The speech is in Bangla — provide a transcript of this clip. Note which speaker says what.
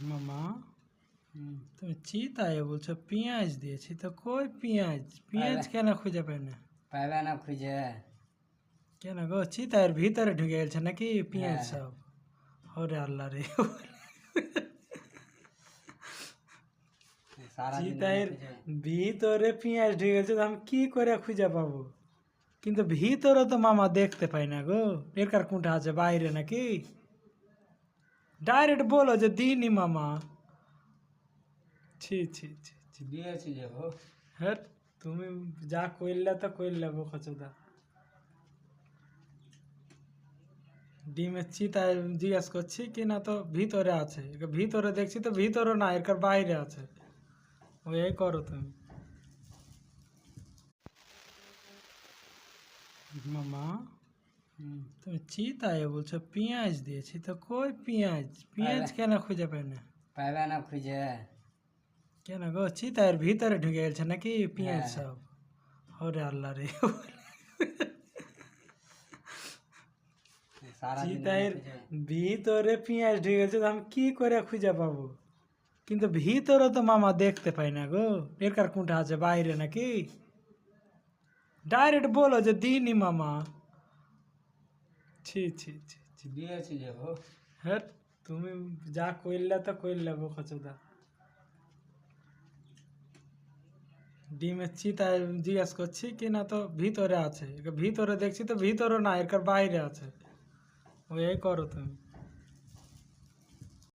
Speaker 1: মামা তুমি চিতায় বলছো পেঁয়াজ দিয়েছি তো কই পেঁয়াজ পেঁয়াজ কেন খুঁজে পাই না
Speaker 2: পাইবে না খুঁজে
Speaker 1: কেন গো চিতায়ের ভিতরে ঢুকে গেছে নাকি পেঁয়াজ সব ওরে আল্লাহ রে চিতায়ের ভিতরে পেঁয়াজ ঢুকে গেছে তো আমি কি করে খুঁজে পাবো কিন্তু ভিতরে তো মামা দেখতে পাই না গো এরকার কোনটা আছে বাইরে নাকি ডাইরেক্ট বলো যে দিনি মামা ছি ছি ছি ছি
Speaker 2: দিয়েছি যে হো
Speaker 1: হ্যাঁ তুমি যা কইলে তো কইলে বোকাচোদা ডিমের চিতায় জিজ্ঞেস করছি কি না তো ভিতরে আছে ভিতরে দেখছি তো ভিতরে না এর বাইরে আছে ওই করো তুমি মামা তুমি চিতায় বলছো পেঁয়াজ দিয়েছি তো কই পেঁয়াজ পেঁয়াজ কেন খুঁজে পাই না
Speaker 2: পাইবে না খুঁজে
Speaker 1: কেন গো চিতায়ের ভিতরে ঢুকে গেছে নাকি পেঁয়াজ সব ওরে আল্লাহ রে চিতায়ের ভিতরে পেঁয়াজ ঢুকে গেছে তো আমি কি করে খুঁজে পাবো কিন্তু ভিতরে তো মামা দেখতে পাই না গো এরকার কোনটা আছে বাইরে নাকি ডাইরেক্ট বলো যে দিনি মামা ছি ছি ছি ছি
Speaker 2: দিয়েছি যে হো
Speaker 1: হ্যাঁ তুমি যা কইলে তো কইলে বোকাচোদা ডিমের চিতায় জিজ্ঞেস করছি কি না তো ভিতরে আছে ভিতরে দেখছি তো ভিতরে না এর বাইরে আছে ওই করো তুমি